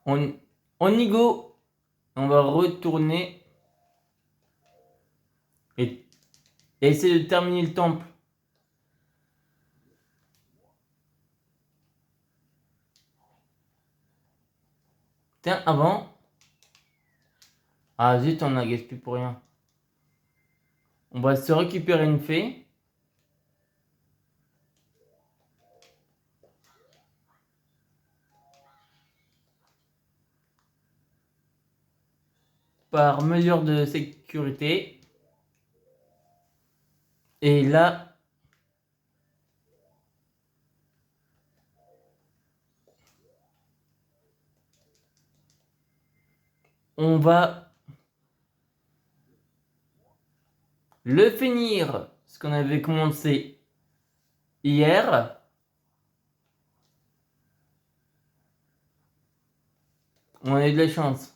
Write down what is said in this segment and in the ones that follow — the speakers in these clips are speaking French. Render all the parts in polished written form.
On y go. On va retourner et essayer de terminer le temple. Tiens, avant. Ah zut, on a gaspillé pour rien. On va se récupérer une fée. Par mesure de sécurité. Et là, on va le finir. Ce qu'on avait commencé hier. On a eu de la chance.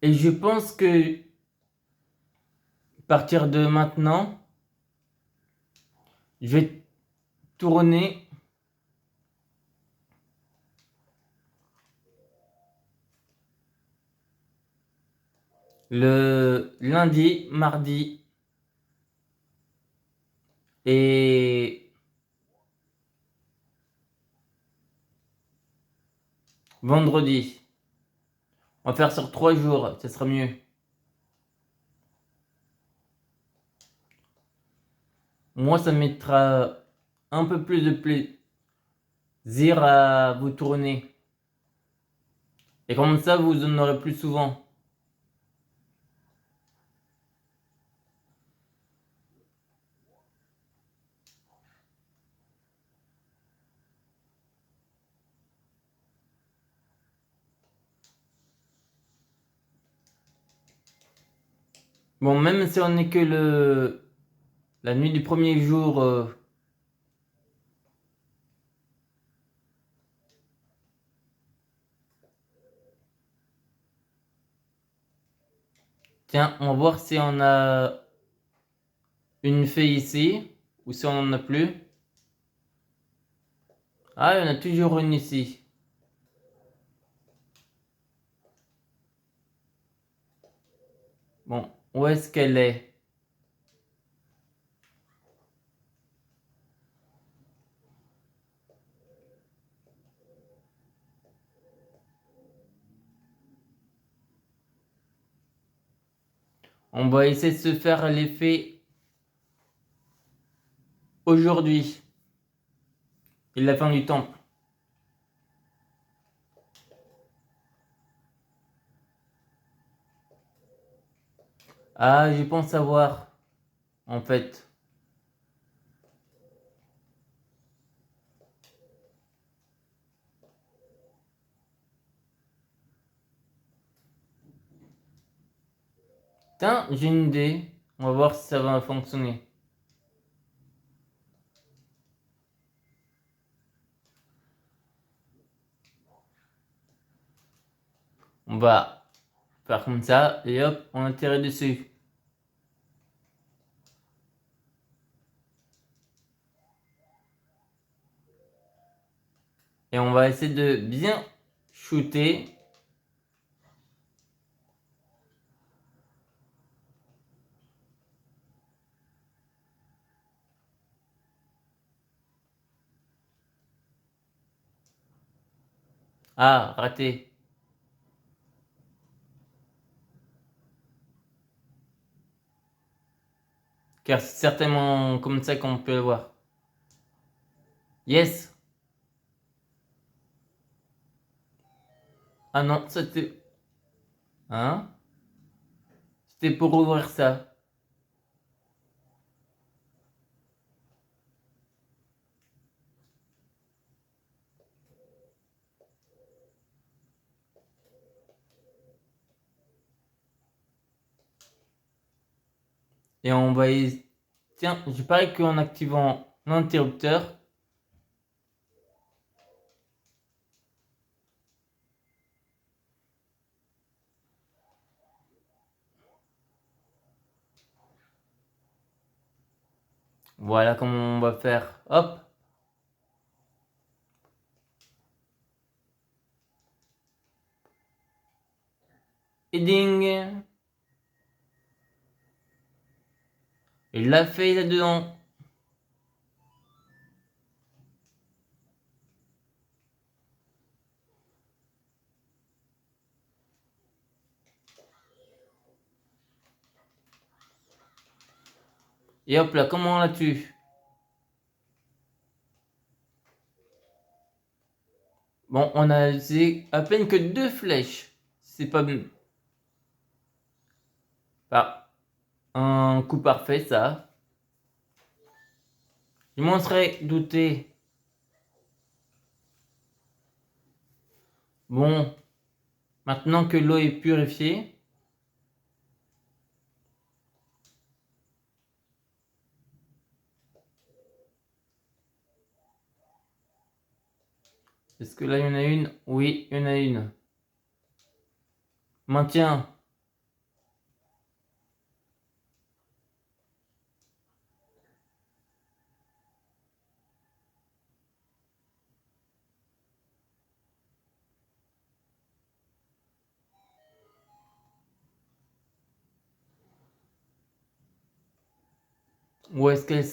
Et je pense que à partir de maintenant, je vais tourner le lundi, mardi et vendredi. On va faire sur 3 jours, ça sera mieux. Moi, ça me mettra un peu plus de plaisir à vous tourner. Et comme ça, vous en aurez plus souvent. Bon, même si on n'est que la nuit du premier jour, tiens, on va voir si on a une fée ici ou si on en a plus. Ah, il y en a toujours une ici. Bon, où est-ce qu'elle est? On va essayer de se faire l'effet aujourd'hui. Et la fin du temple. Ah, je pense savoir, en fait. Tiens, j'ai une idée. On va voir si ça va fonctionner. On va faire comme ça et hop, on atterrit dessus. Et on va essayer de bien shooter. Ah, raté. Car c'est certainement comme ça qu'on peut le voir. Yes. Ah non, c'était... Hein? C'était pour ouvrir ça. Et on va... Tiens, je parie qu'en activant l'interrupteur, voilà comment on va faire. Hop. Et ding! Il l'a fait là-dedans. Et hop là, comment on la tue? Bon, on a utilisé à peine que 2 flèches. C'est pas un coup parfait, ça. Je m'en serais douté. Bon, maintenant que l'eau est purifiée, est-ce que là il y en a une? Oui, il y en a une. Maintiens. Où est-ce qu'elle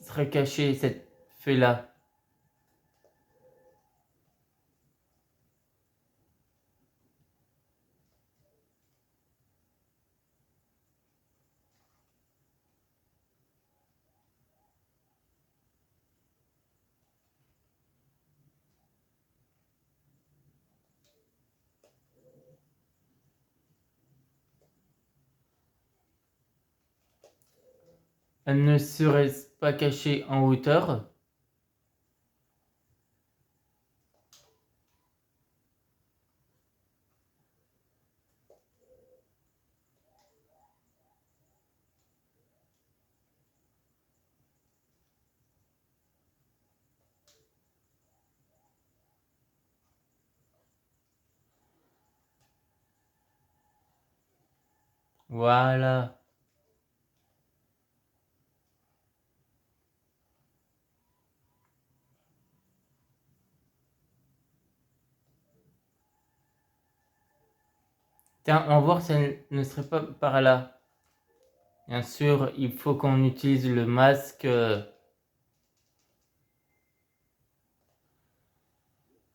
serait cachée, cette fée-là? Elle ne serait pas cachée en hauteur? Voilà. Tiens, on va voir si elle ne serait pas par là. Bien sûr, il faut qu'on utilise le masque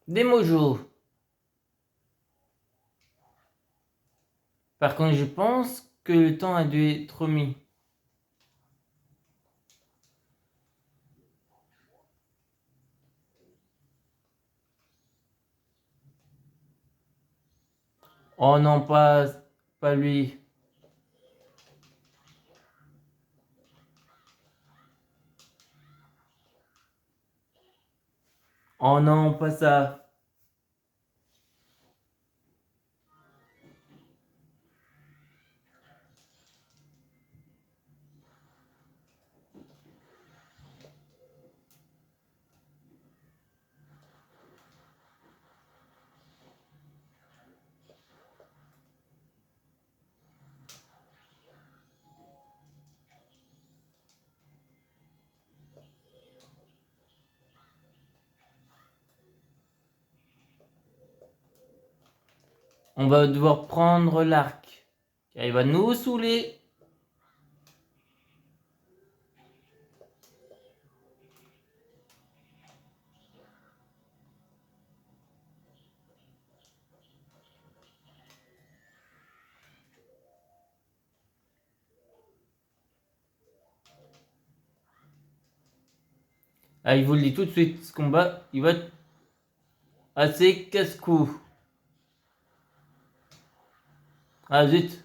des Mojo. Par contre, je pense que le temps a dû être mis. Oh non, pas lui. Oh non, pas ça. On va devoir prendre l'arc. Car il va nous saouler. Ah, il vous le dit tout de suite, ce combat, il va être assez casse-cou. Ah zut.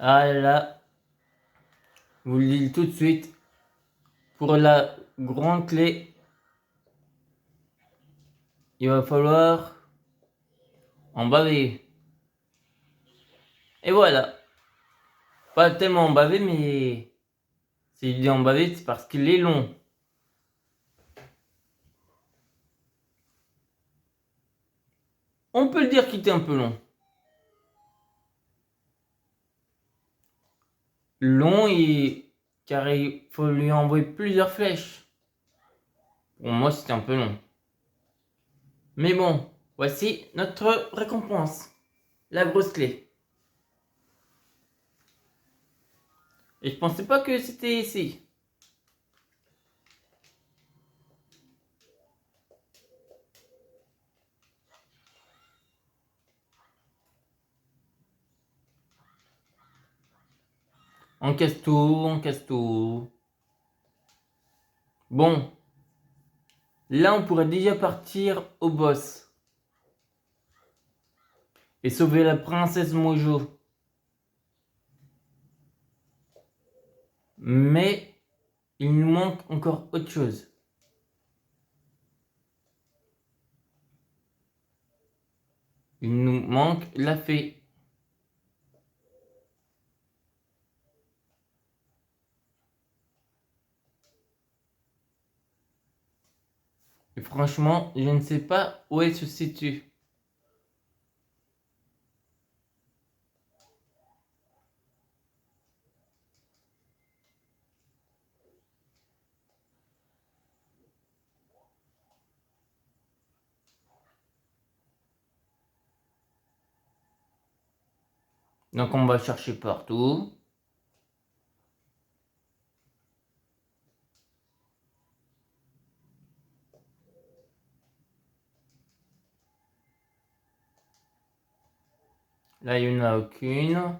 Ah là, je vous le dis tout de suite. Pour la grande clé, il va falloir en baver. Et voilà. Pas tellement bavé, mais s'il dit en bavé, c'est parce qu'il est long. On peut le dire qu'il était un peu long. Long car il faut lui envoyer plusieurs flèches. Pour moi, c'était un peu long. Mais bon, voici notre récompense. La grosse clé. Et je pensais pas que c'était ici. On casse tout, on casse tout. Bon. Là, on pourrait déjà partir au boss. Et sauver la princesse Mojo. Mais il nous manque encore autre chose. Il nous manque la fée. Et franchement, je ne sais pas où elle se situe. Donc on va chercher partout. Là, il n'y en a aucune.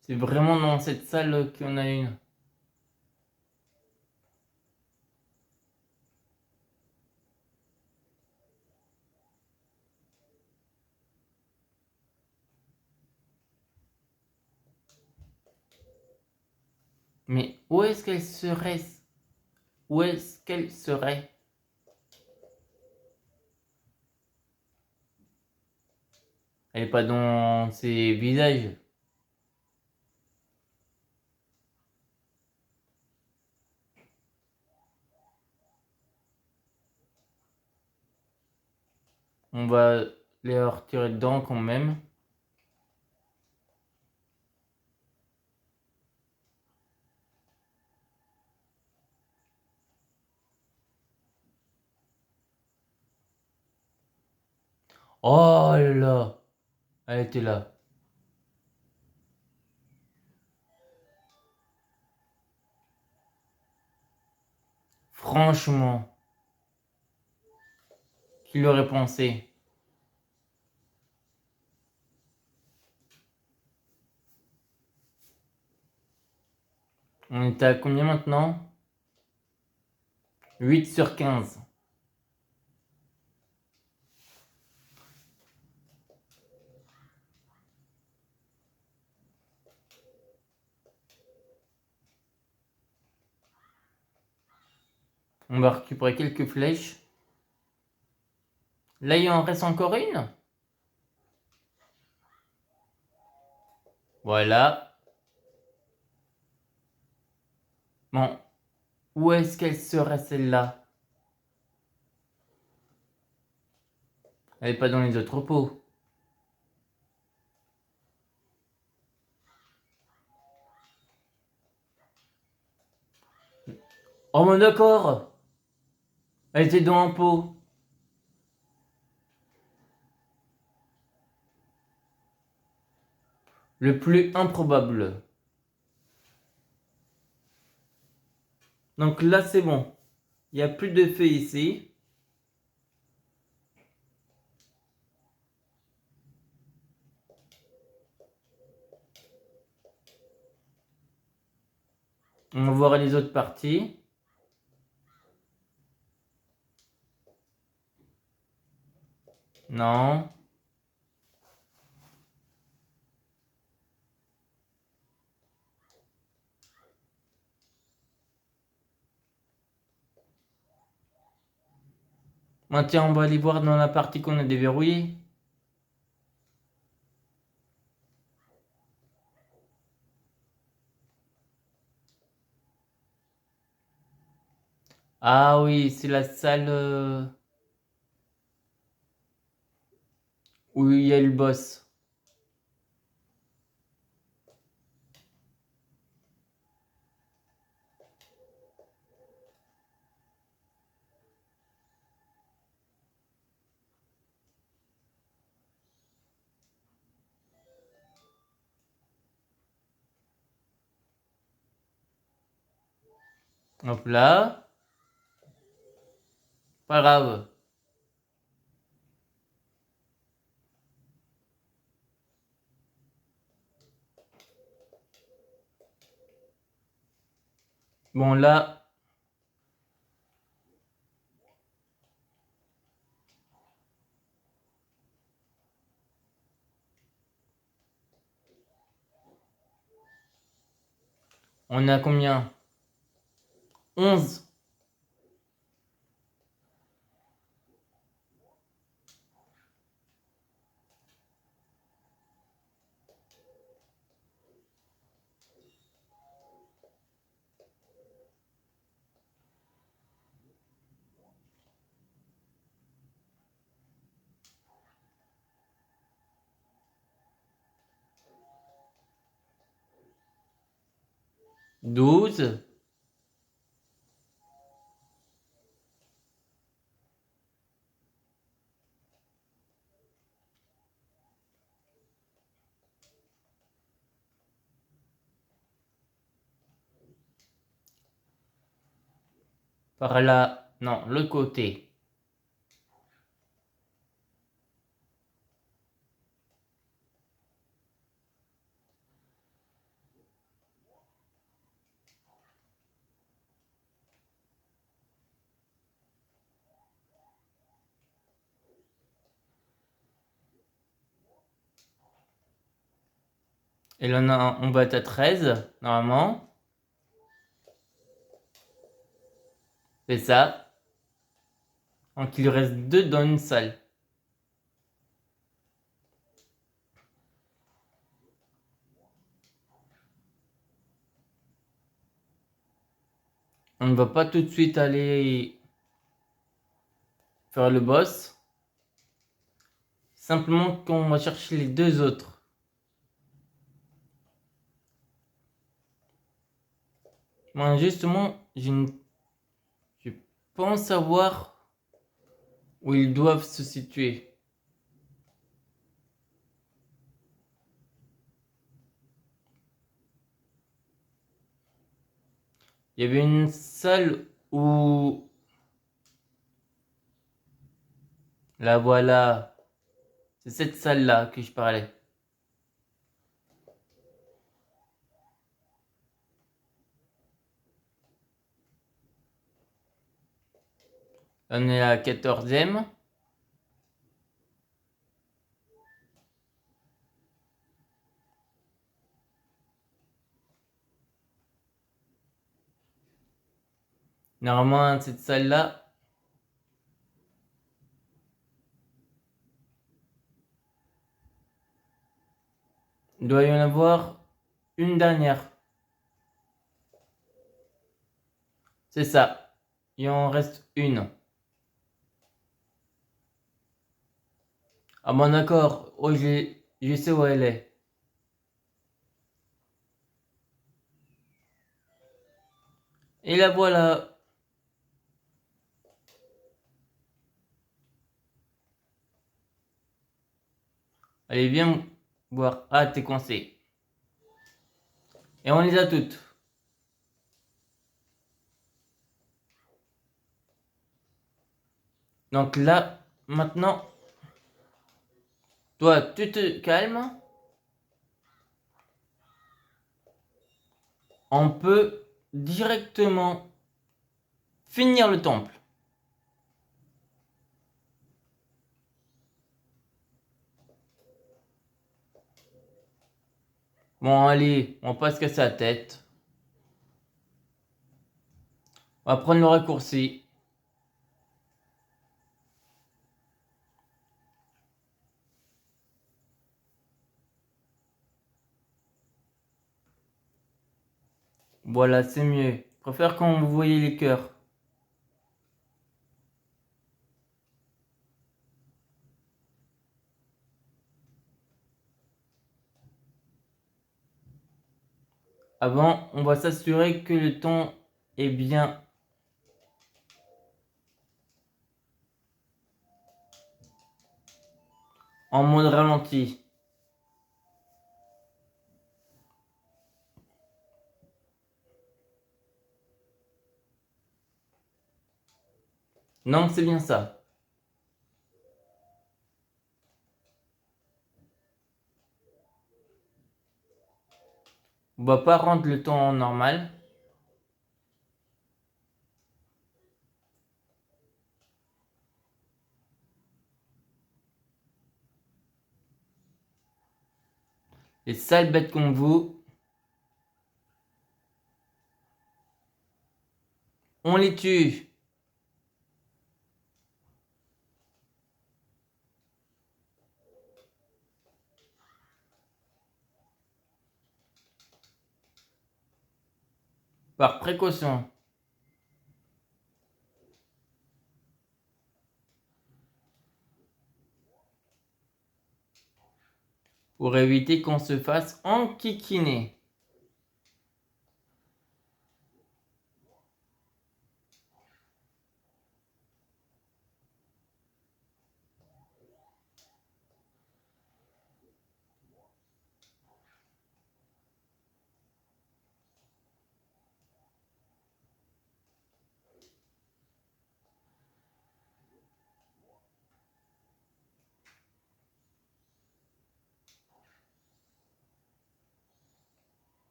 C'est vraiment dans cette salle qu'il y en a une. Mais où est-ce qu'elle serait? Où est-ce qu'elle serait? Elle n'est pas dans ses visages. On va les retirer dedans quand même. Oh là là, elle était là. Franchement, qui l'aurait pensé? On était à combien maintenant? 8 sur 15. On va récupérer quelques flèches. Là, il en reste encore une. Voilà. Bon, où est-ce qu'elle serait celle-là? Elle n'est pas dans les autres pots. Oh, mais d'accord. Elle était dans un pot. Le plus improbable. Donc là, c'est bon. Il n'y a plus de feu ici. On va voir les autres parties. Non. Bon, tiens, on va aller voir dans la partie qu'on a déverrouillée. Ah oui, c'est la salle où il y a le boss. Hop là. Pas grave. Bon là, on a combien? 11. Douze. Par là. Non, le côté. Et là, on va être à 13, normalement. C'est ça. Donc il lui reste 2 dans une salle. On ne va pas tout de suite aller faire le boss. Simplement qu'on va chercher les 2 autres. Moi, justement, je pense savoir où ils doivent se situer. Il y avait une salle où... La voilà. C'est cette salle-là que je parlais. On est à la 14e. Normalement, cette salle-là, il doit y en avoir une dernière. C'est ça. Il en reste une. Ah bon d'accord. Oh, je sais où elle est. Et la voilà. Allez, viens voir. Ah, t'es coincé. Et on les a toutes. Donc là, maintenant, toi, tu te calmes. On peut directement finir le temple. Bon, allez, on passe casser la tête. On va prendre le raccourci. Voilà, c'est mieux. Je préfère quand vous voyez les cœurs. Avant, on va s'assurer que le ton est bien en mode ralenti. Non, c'est bien ça. On va pas rendre le ton normal. Les sales bêtes comme vous, on les tue. Par précaution. Pour éviter qu'on se fasse enquiquiner.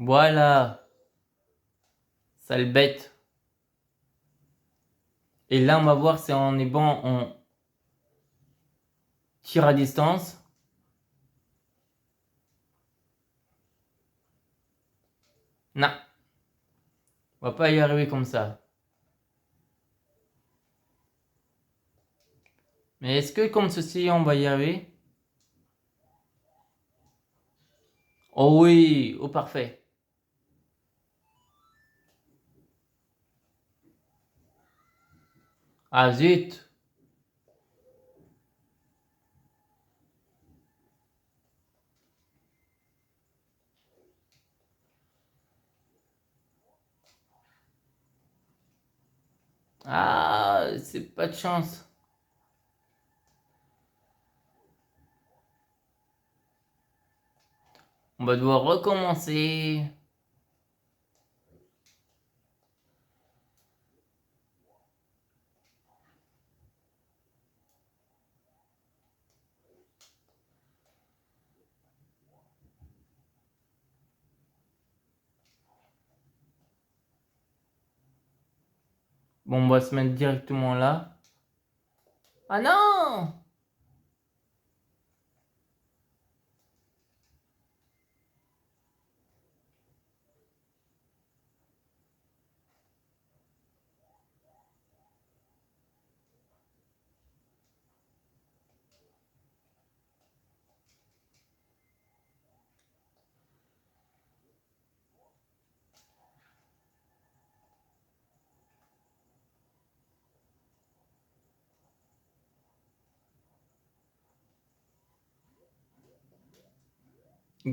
Voilà. Sale bête. Et là, on va voir si on est bon en tir à distance. Non. On va pas y arriver comme ça. Mais est-ce que comme ceci, on va y arriver? Oh oui, oh parfait. Ah zut. Ah, c'est pas de chance. On va devoir recommencer. Bon, on va se mettre directement là. Ah non!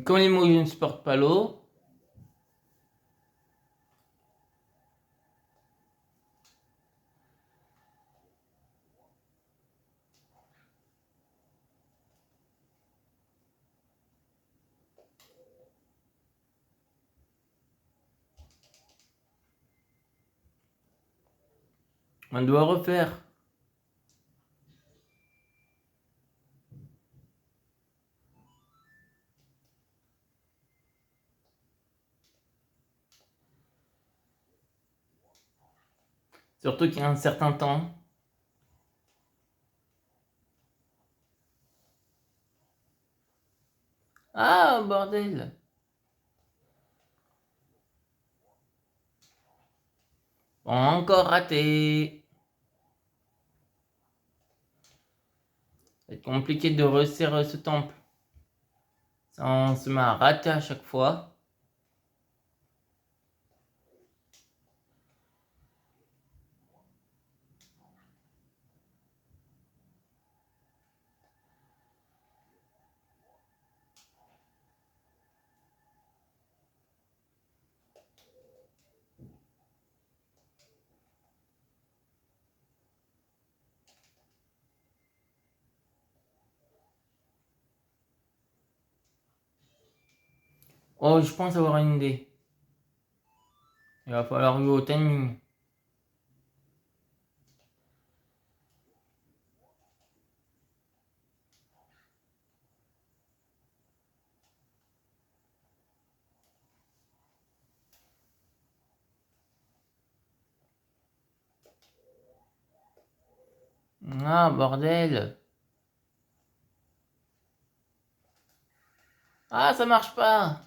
Comme les mouilles ne supportent pas l'eau, on doit refaire. Surtout qu'il y a un certain temps. Ah, bordel! Encore raté. va être compliqué de resserrer ce temple. Ça, on se met à rater à chaque fois. Oh, je pense avoir une idée. Il va falloir jouer au timing. Ah, bordel. Ah, ça marche pas.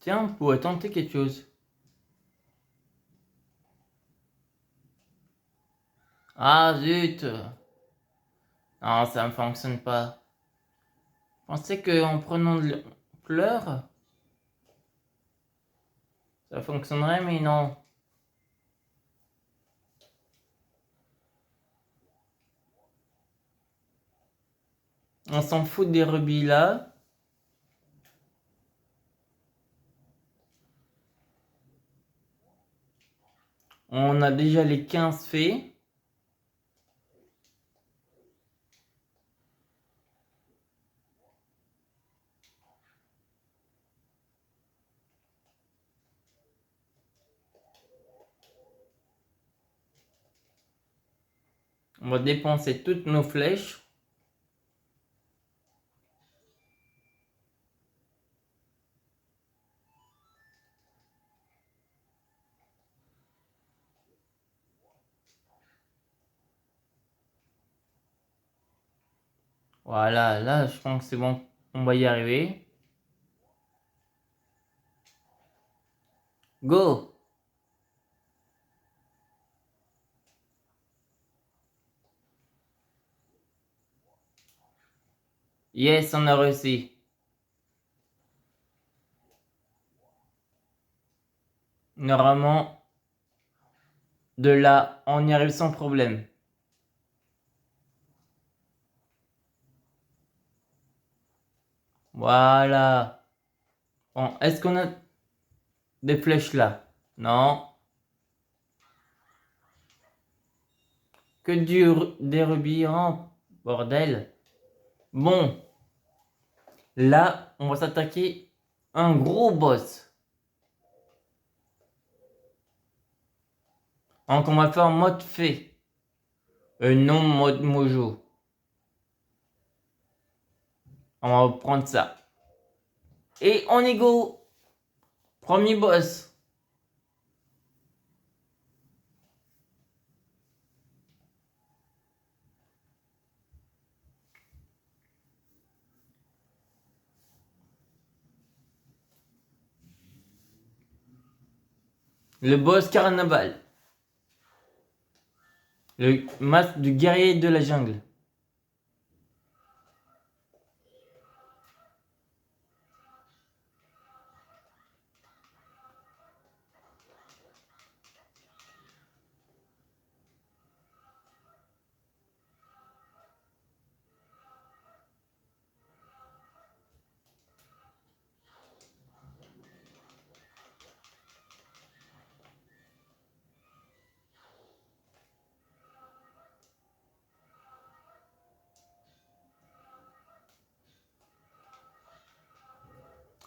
Tiens, on pourrait tenter quelque chose. Ah, zut. Non, ça ne fonctionne pas. Je pensais qu'en prenant de l'ampleur, ça fonctionnerait, mais non. On s'en fout des rubis là. On a déjà les 15 faits. On va dépenser toutes nos flèches. Voilà, là, je pense que c'est bon. On va y arriver. Go! Yes, on a réussi. Normalement, de là, on y arrive sans problème. Voilà. Bon, est-ce qu'on a des flèches là? Non. Que des rubis. Oh, bordel. Bon, là, on va s'attaquer à un gros boss. Donc, on va faire mode fée. Non mode mojo. On va prendre ça. Et on est go. Premier boss. Le boss carnaval. Le masque du guerrier de la jungle.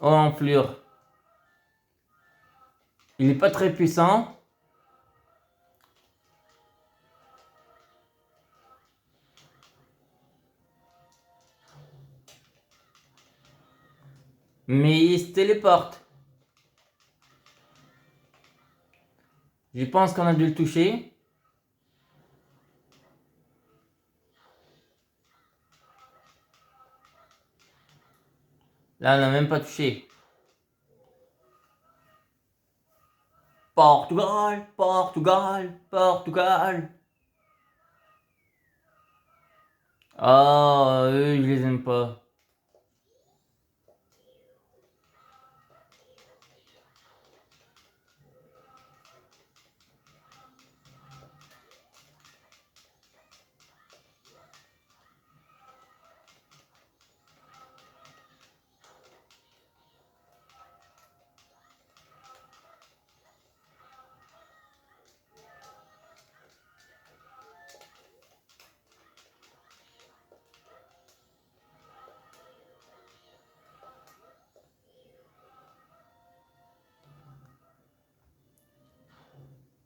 Oh, enflure. Il n'est pas très puissant. Mais il se téléporte. Je pense qu'on a dû le toucher. Là, on n'a même pas touché. Portugal, Portugal, Portugal. Ah, eux, je les aime pas.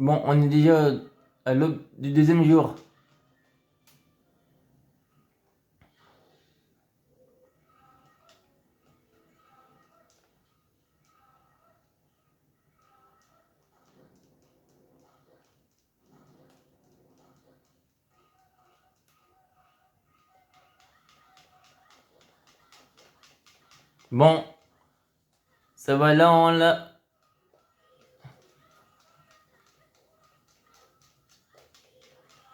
Bon, on est déjà à l'aube du deuxième jour. Bon, ça va là, on l'a.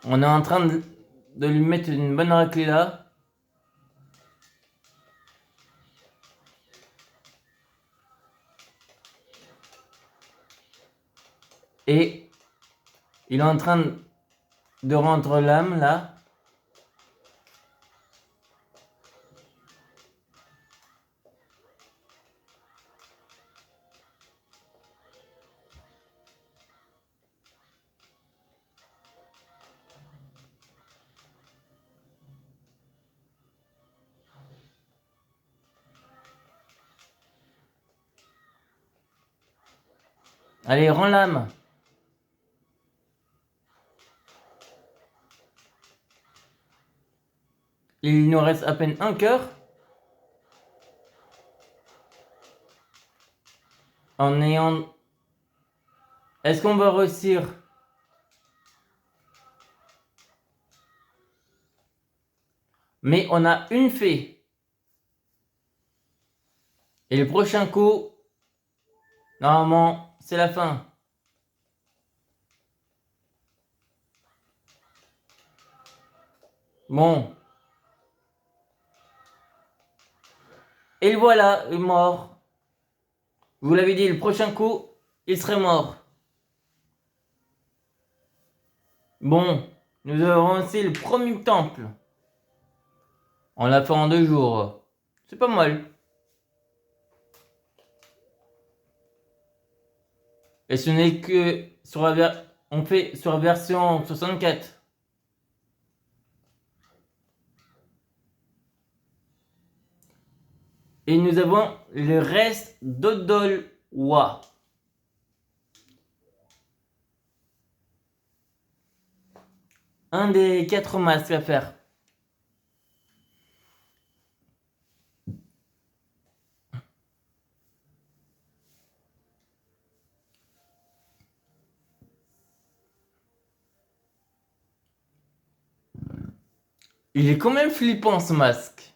On est en train de lui mettre une bonne raclée là. Et il est en train de rendre l'âme là. Allez, rends l'âme. Il nous reste à peine un cœur. En ayant... Est-ce qu'on va réussir? Mais on a une fée. Et le prochain coup, normalement, c'est la fin. Bon. Et le voilà, il est mort. Vous l'avez dit, le prochain coup, il serait mort. Bon, nous avons aussi le premier temple. On l'a fait en 2 jours. C'est pas mal. Et ce n'est que sur on fait sur la version 64. Et nous avons le reste d'Odolwa. Un des 4 masques à faire. Il est quand même flippant ce masque.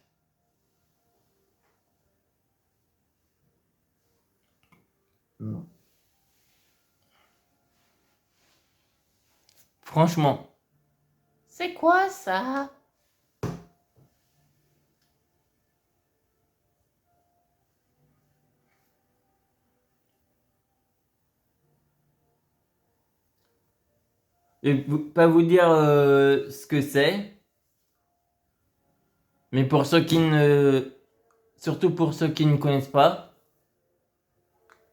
Franchement. C'est quoi ça? Je vais pas vous dire ce que c'est. Mais pour ceux qui ne... Surtout pour ceux qui ne connaissent pas.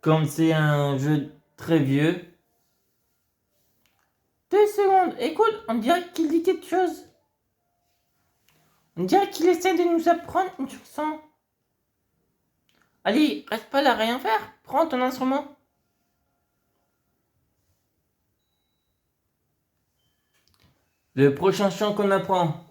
Comme c'est un jeu très vieux. 2 secondes, écoute, on dirait qu'il dit quelque chose. On dirait qu'il essaie de nous apprendre une chanson. Allez, reste pas là, rien faire. Prends ton instrument. Le prochain chant qu'on apprend.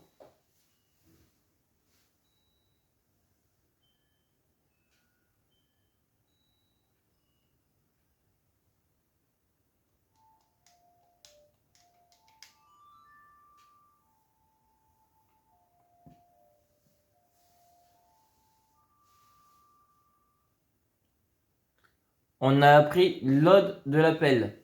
On a appris l'ode de l'appel.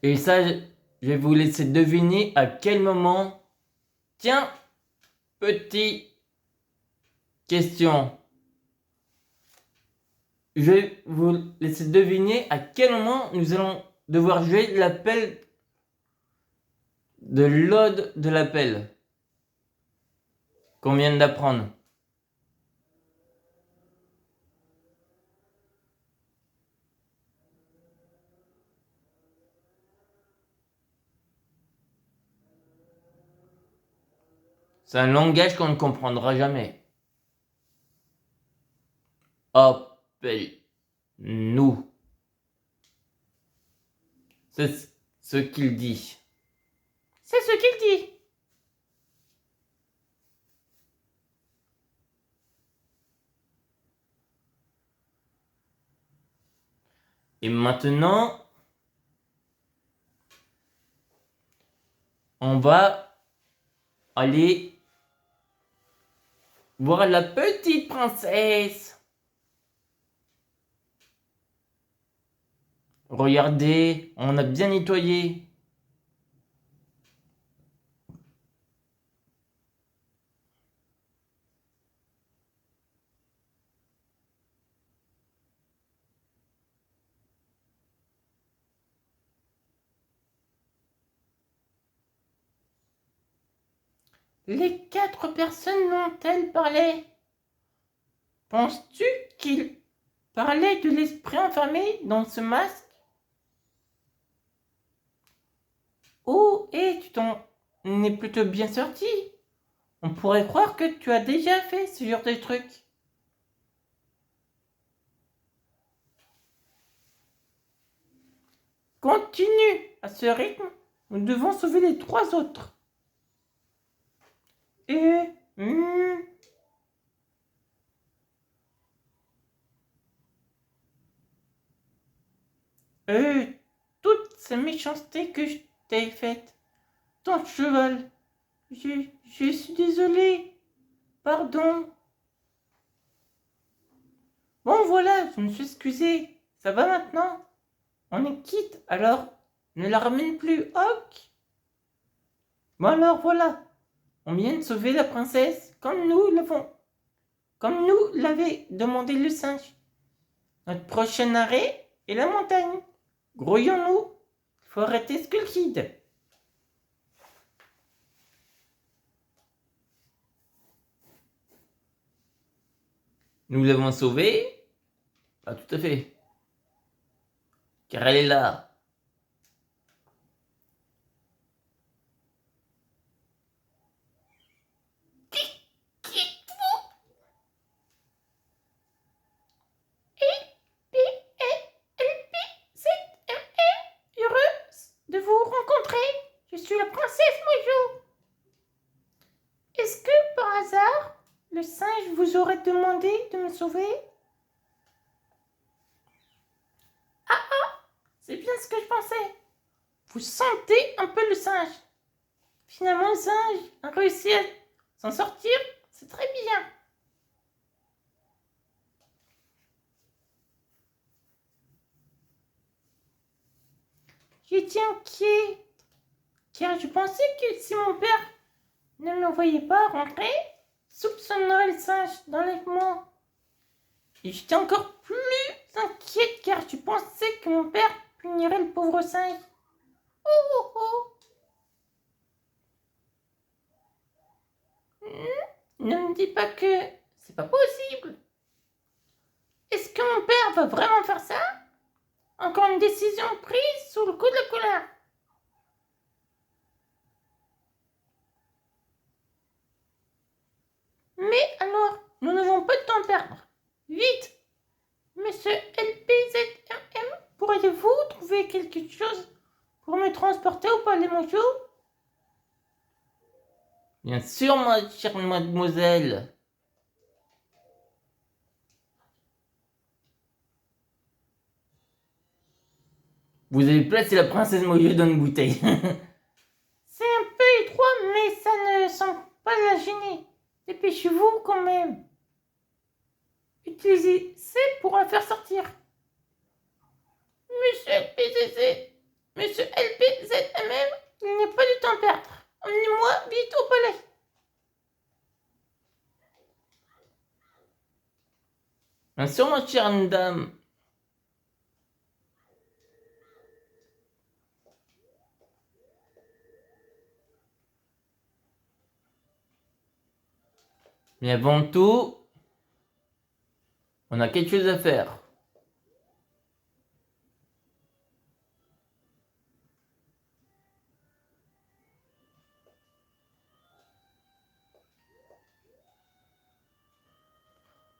Et ça, je vais vous laisser deviner à quel moment. Tiens, petite question. Je vais vous laisser deviner à quel moment nous allons devoir jouer l'appel de l'ode de l'appel qu'on vient d'apprendre. C'est un langage qu'on ne comprendra jamais. Appelle-nous. C'est ce qu'il dit. C'est ce qu'il dit. Et maintenant, on va aller voir la petite princesse. Regardez, on a bien nettoyé. Les 4 personnes dont-elles parlaient, penses-tu qu'ils parlaient de l'esprit enfermé dans ce masque? Oh, et tu t'en es plutôt bien sorti. On pourrait croire que tu as déjà fait ce genre de truc. Continue à ce rythme, nous devons sauver les 3 autres. Et... toute ces méchanceté que je t'ai faite. Ton cheval. Je suis désolé. Pardon. Bon voilà, je me suis excusé. Ça va maintenant? On est quitte, alors ne la ramène plus, ok? Bon alors voilà. On vient de sauver la princesse comme nous l'avait demandé le singe. Notre prochain arrêt est la montagne. Grouillons-nous. Il faut arrêter Skullkid. Nous l'avons sauvée? Pas tout à fait. Car elle est là. De vous rencontrer. Je suis la princesse Mojo. Est-ce que par hasard, le singe vous aurait demandé de me sauver? C'est bien ce que je pensais. Vous sentez un peu le singe. Finalement, le singe a réussi à s'en sortir. C'est très bien. J'étais inquiet, car je pensais que si mon père ne me voyait pas rentrer, soupçonnerait le singe d'enlèvement. Et j'étais encore plus inquiète, car je pensais que mon père punirait le pauvre singe. Oh oh oh. Ne me dis pas que c'est pas possible. Est-ce que mon père va vraiment faire ça? Encore une décision prise sous le coup de la colère. Mais alors, nous n'avons pas de temps à perdre. Vite, monsieur LPZRM, pourriez-vous trouver quelque chose pour me transporter au palais Mojo? Bien sûr, ma chère mademoiselle. Vous avez placé la princesse Mojo dans une bouteille. C'est un peu étroit, mais ça ne semble pas la gêner. Dépêchez-vous quand même. Utilisez C pour la faire sortir. Monsieur LPZZ, Monsieur LPZMM, il n'est pas du temps à perdre. Emmenez-moi vite au palais. Bien sûr, ma chère dame. Mais avant tout, on a quelque chose à faire.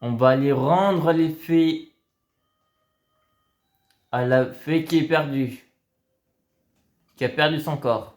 On va aller rendre les fées à la fée qui est perdue. Qui a perdu son corps.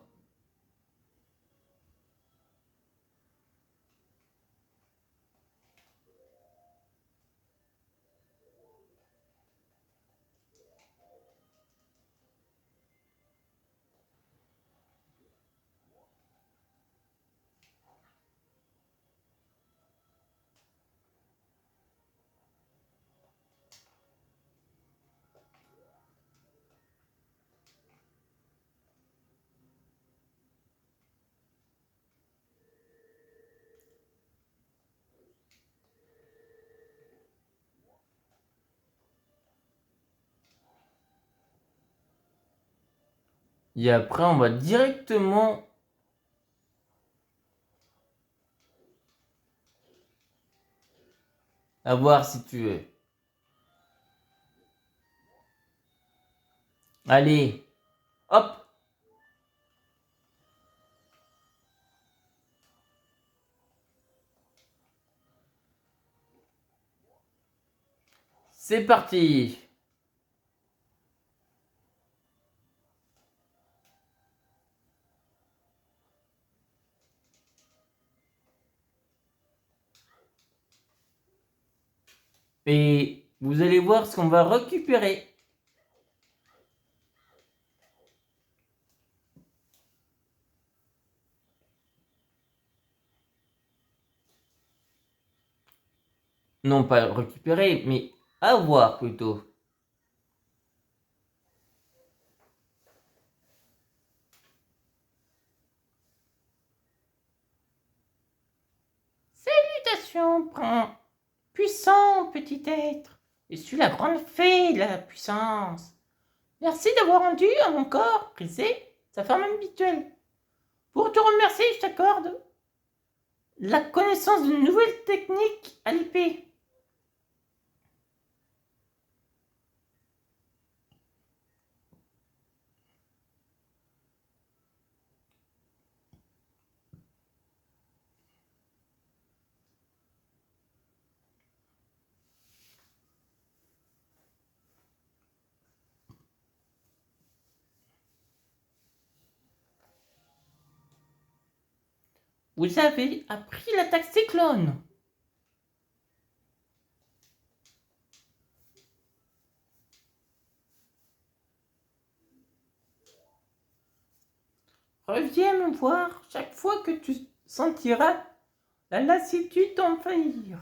Et après, on va directement la voir si tu veux. Allez, hop. C'est parti. Et vous allez voir ce qu'on va récupérer. Non pas récupérer, mais avoir plutôt. Salutations, puissant petit être. Je suis la grande fée de la puissance. Merci d'avoir rendu à mon corps brisé sa forme habituelle. Pour te remercier, je t'accorde la connaissance d'une nouvelle technique à l'épée. Vous avez appris l'attaque cyclone. Reviens me voir chaque fois que tu sentiras la lassitude t'envahir.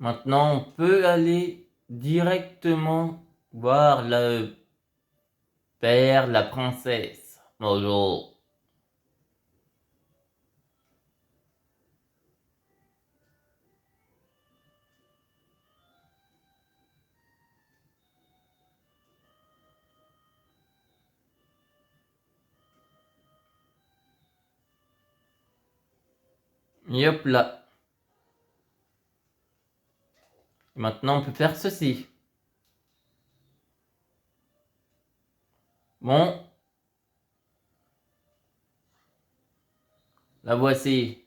Maintenant, on peut aller directement voir le père de la princesse. Bonjour. Et hop là. Et maintenant, on peut faire ceci. Bon. La voici.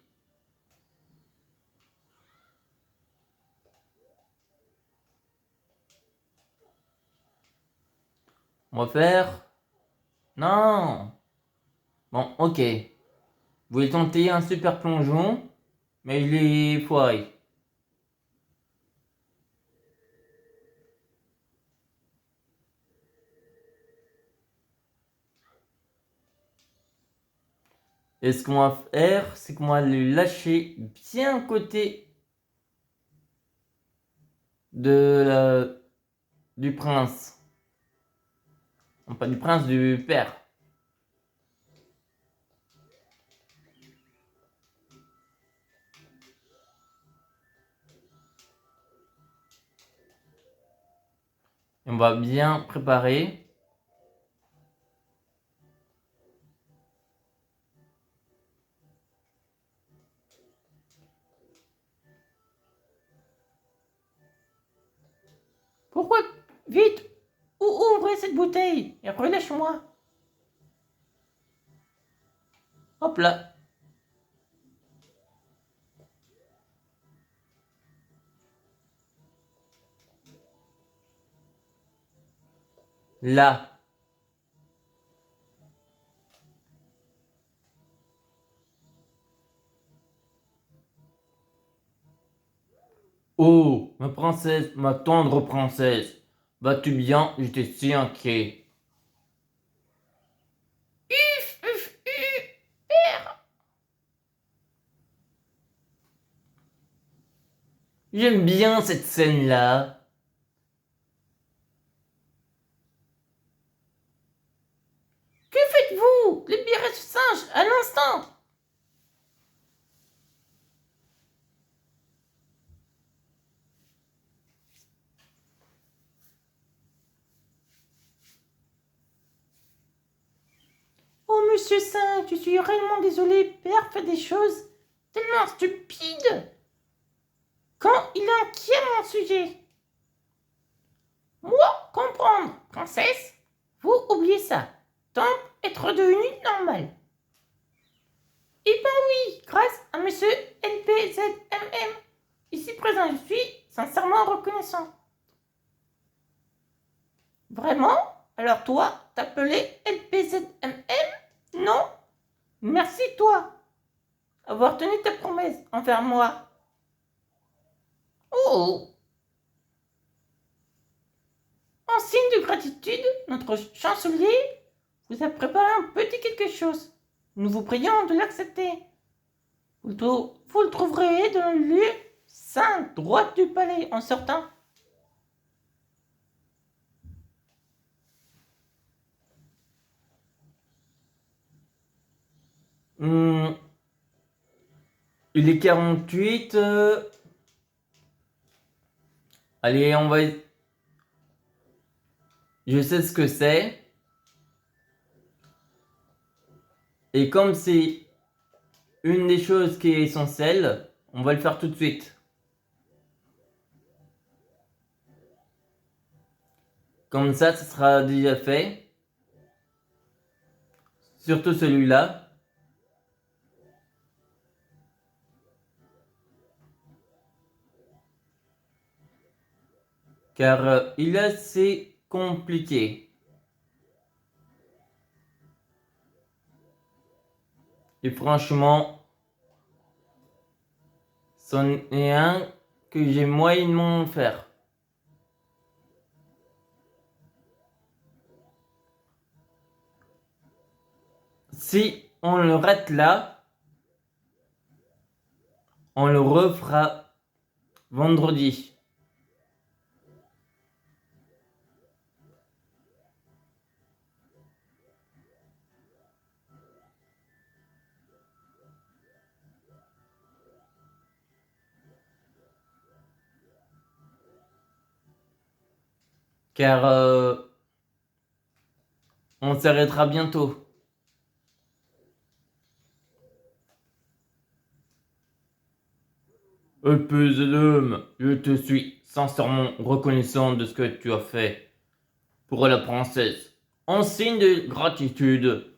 On va faire... Non. Bon, ok. Vous voulez tenter un super plongeon, mais il est foiré. Et ce qu'on va faire, c'est qu'on va le lâcher bien côté du prince. Non, pas du prince, du père. Et on va bien préparer. Pourquoi? Vite! Ouvrez cette bouteille et relâche-moi. Hop là. Là. Oh, ma princesse, ma tendre princesse. Vas-tu bien? J'étais si inquiet. J'aime bien cette scène-là. Que faites-vous? Libérez ce singe à l'instant! Oh, monsieur singe, je suis réellement désolé. Père fait des choses tellement stupides quand il est inquiet à mon sujet. Moi, comprendre, princesse, vous oubliez ça. Donc, être devenu normal. Eh ben oui, grâce à monsieur LPZMM. Ici présent, je suis sincèrement reconnaissant. Vraiment? Alors toi, t'appelais LPZMM? Non? Merci toi, avoir tenu ta promesse envers moi. Oh! En signe de gratitude, notre chancelier vous a préparé un petit quelque chose. Nous vous prions de l'accepter. Vous le trouverez dans le lieu saint droit du palais en sortant. Hmm, il est 48. Allez, on va... Je sais ce que c'est. Et comme c'est une des choses qui est essentielle, on va le faire tout de suite. Comme ça sera déjà fait. Surtout celui-là. Car il est assez compliqué. Et franchement, c'en est un que j'ai moyennement faire. Si on le rate là, on le refera vendredi. Car on s'arrêtera bientôt. Épée de l'homme, je te suis sincèrement reconnaissant de ce que tu as fait pour la princesse. En signe de gratitude,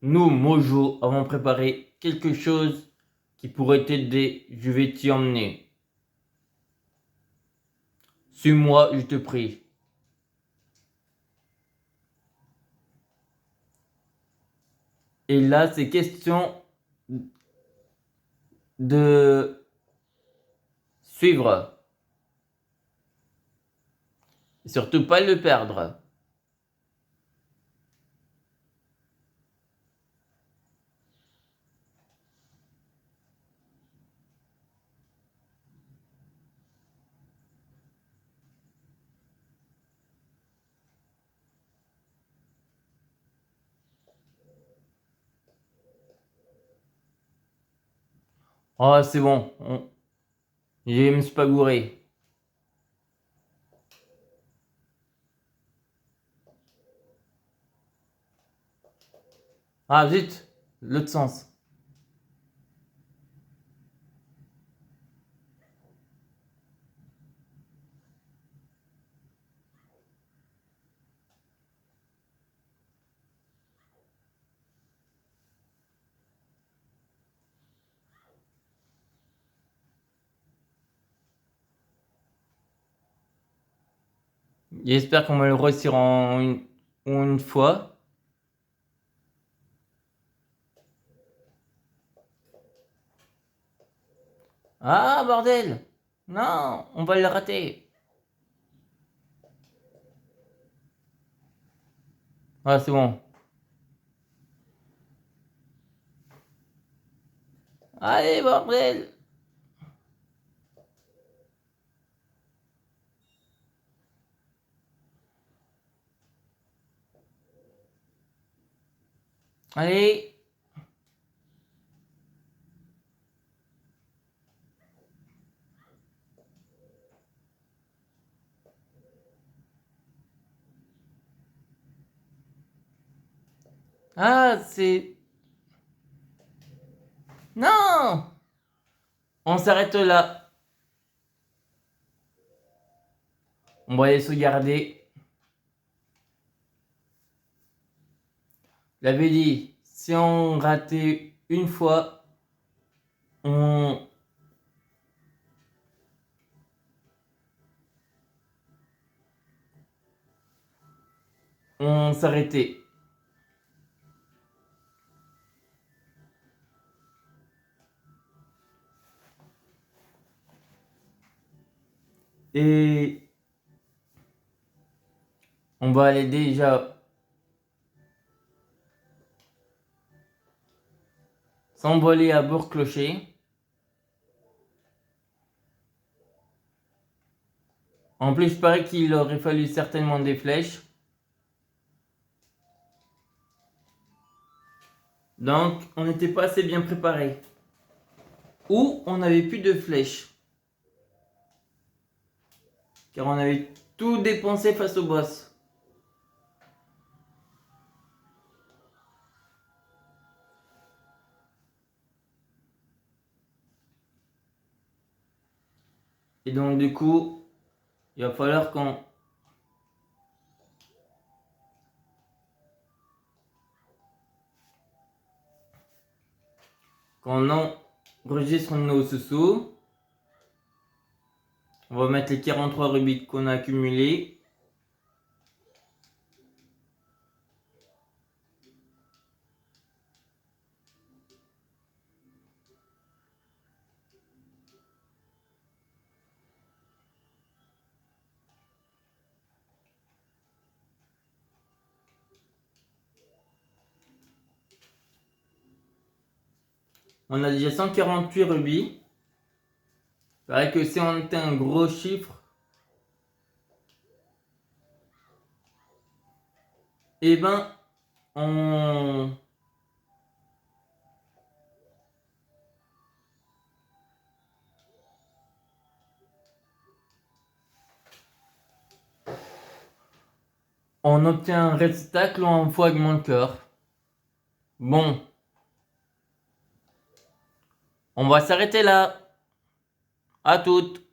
nous, Mojo, avons préparé quelque chose qui pourrait t'aider. Je vais t'y emmener. Suis-moi, je te prie. Et là, c'est question de suivre. Et surtout pas le perdre. Oh, c'est bon. Je me suis pas gouré. Ah, zut. L'autre sens. J'espère qu'on va le réussir en une fois. Ah, bordel! Non, on va le rater. Ah, c'est bon. Allez, bordel! Allez! Ah, c'est... Non! On s'arrête là. On va aller sauvegarder. J'avais dit, si on ratait une fois, on s'arrêtait. Et on va aller déjà s'envoler à Bourg-Clocher. En plus, il paraît qu'il aurait fallu certainement des flèches. Donc, on n'était pas assez bien préparé. Ou on n'avait plus de flèches. Car on avait tout dépensé face au boss. Et donc, du coup, il va falloir qu'on enregistre nos sous-sous. On va mettre les 43 rubis qu'on a accumulés. On a déjà 148 rubis. C'est vrai que si on était un gros chiffre, eh ben, on obtient un récital ou un fragment de cœur. Bon, on va s'arrêter là. À toutes.